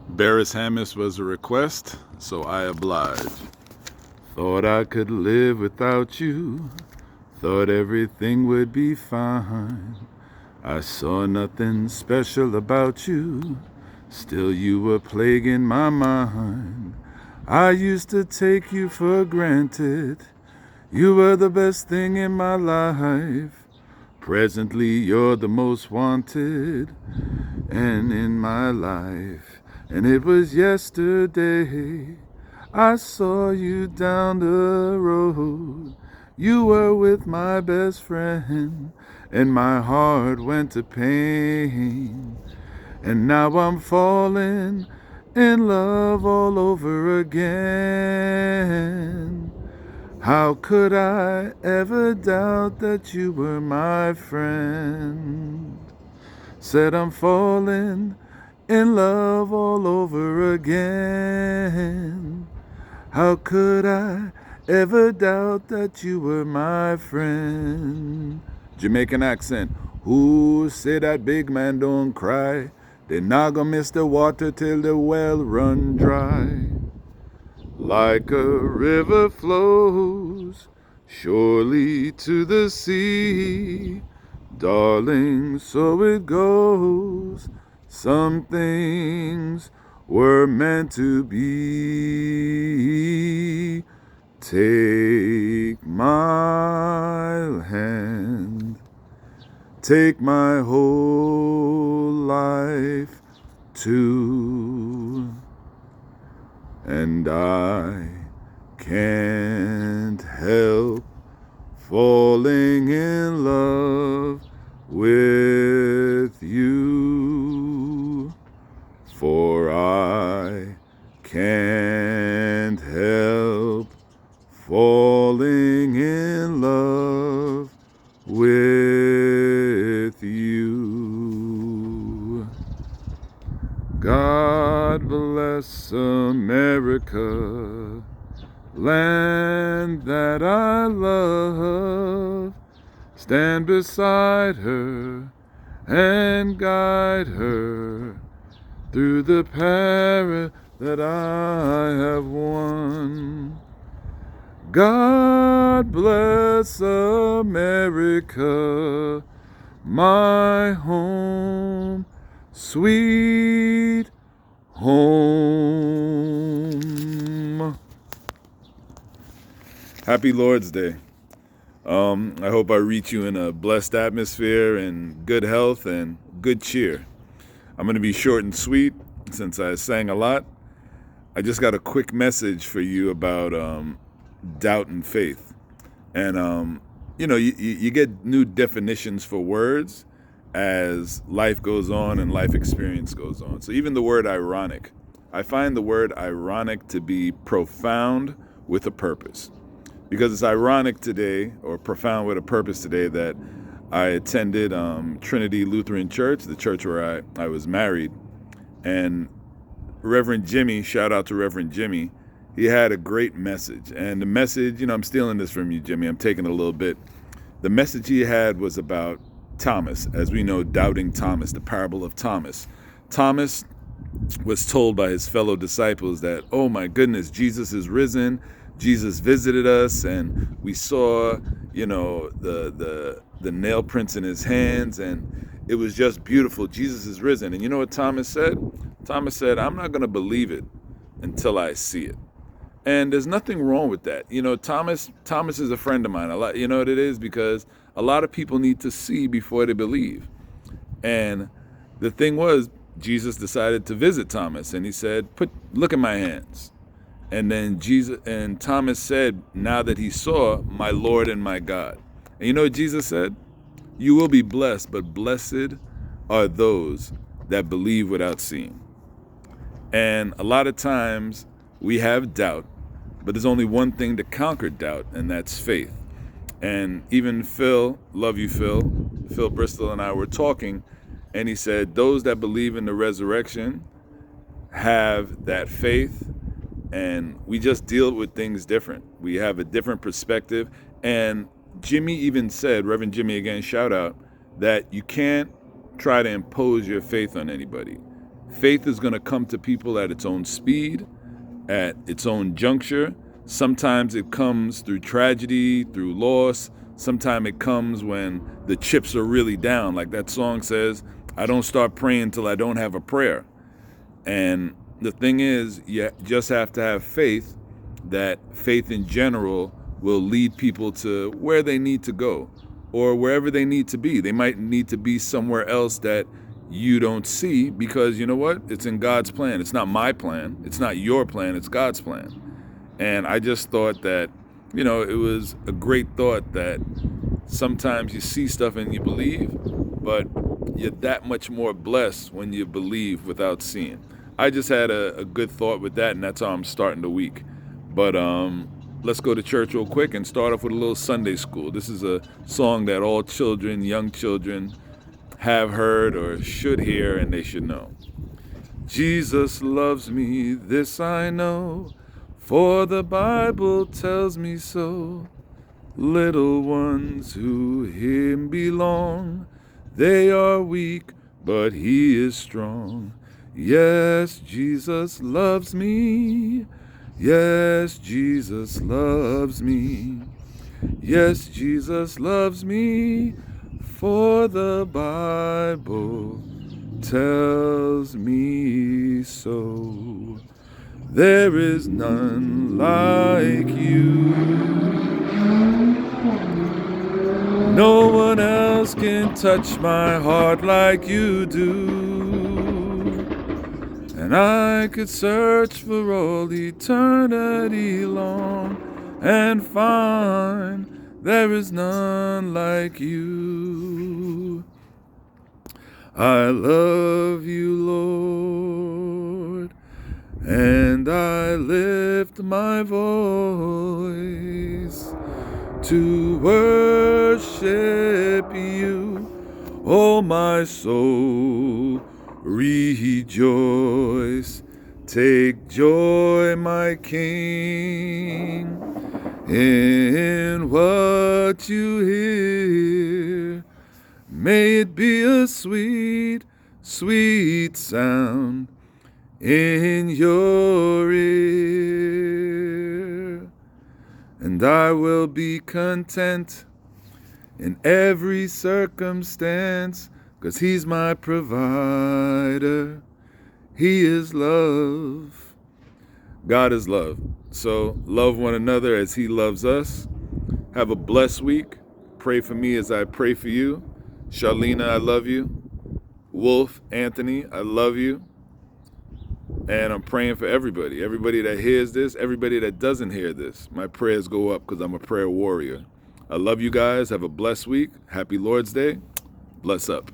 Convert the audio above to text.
Barris Hammond was a request, so I oblige. Thought I could live without you. Thought everything would be fine. I saw nothing special about you. Still you were plaguing my mind. I used to take you for granted. You were the best thing in my life. Presently you're the most wanted and in my life. And it was yesterday I saw you down the road. You were with my best friend, and my heart went to pain. And now I'm falling in love all over again. How could I ever doubt that you were my friend? Said I'm falling in love all over again. How could I ever doubt that you were my friend? Jamaican accent. Who say that big man don't cry? They not gonna miss the water till the well run dry. Like a river flows surely to the sea. Darling, so it goes. Some things were meant to be. Take my hand, take my whole life too, and I can't help falling in love with you, for I can't help falling in love with you. God bless America, land that I love. Stand beside her and guide her through the peril that I have won. God bless America, my home, sweet home. Happy Lord's Day. I hope I reach you in a blessed atmosphere and good health and good cheer. I'm going to be short and sweet since I sang a lot. I just got a quick message for you about doubt and faith. And, you get new definitions for words as life goes on and life experience goes on. So even the word ironic, I find the word ironic to be profound with a purpose. Because it's ironic today, or profound with a purpose today, that I attended Trinity Lutheran Church, the church where I was married. And Reverend Jimmy, shout out to Reverend Jimmy, he had a great message. And the message, I'm stealing this from you, Jimmy, I'm taking a little bit. The message he had was about Thomas, as we know, doubting Thomas, the parable of Thomas. Thomas was told by his fellow disciples that, oh my goodness, Jesus is risen. Jesus visited us, and we saw, the nail prints in his hands, and it was just beautiful. Jesus is risen. And you know what Thomas said? Thomas said, I'm not going to believe it until I see it. And there's nothing wrong with that. Thomas is a friend of mine. You know what it is? Because a lot of people need to see before they believe. And the thing was, Jesus decided to visit Thomas, and he said, look at my hands. And then Thomas said, now that he saw, my Lord and my God. And you know what Jesus said? You will be blessed, but blessed are those that believe without seeing. And a lot of times we have doubt, but there's only one thing to conquer doubt, and that's faith. And even Phil, love you, Phil Bristol and I were talking, and he said, those that believe in the resurrection have that faith. And we just deal with things different. We have a different perspective. And Jimmy even said, Reverend Jimmy, again, shout out, that you can't try to impose your faith on anybody. Faith is going to come to people at its own speed, at its own juncture. Sometimes it comes through tragedy, through loss. Sometimes it comes when the chips are really down. Like that song says, I don't start praying till I don't have a prayer. And the thing is, you just have to have faith that faith in general will lead people to where they need to go or wherever they need to be. They might need to be somewhere else that you don't see because you know what? It's in God's plan. It's not my plan. It's not your plan. It's God's plan. And I just thought that, it was a great thought that sometimes you see stuff and you believe, but you're that much more blessed when you believe without seeing. I just had a good thought with that, and that's how I'm starting the week. But let's go to church real quick and start off with a little Sunday school. This is a song that all children, young children, have heard or should hear, and they should know. Jesus loves me, this I know, for the Bible tells me so. Little ones who him belong, they are weak, but he is strong. Yes, Jesus loves me. Yes, Jesus loves me. Yes, Jesus loves me, for the Bible tells me so. There is none like you. No one else can touch my heart like you do. And I could search for all eternity long and find there is none like you. I love you, Lord, and I lift my voice to worship you. Oh, my soul, rejoice. Take joy, my King, in what you hear. May it be a sweet, sweet sound in your ear. And I will be content in every circumstance, 'cause he's my provider. He is love. God is love. So love one another as he loves us. Have a blessed week. Pray for me as I pray for you. Charlena, I love you. Wolf, Anthony, I love you. And I'm praying for everybody. Everybody that hears this, everybody that doesn't hear this. My prayers go up because I'm a prayer warrior. I love you guys. Have a blessed week. Happy Lord's Day. Bless up.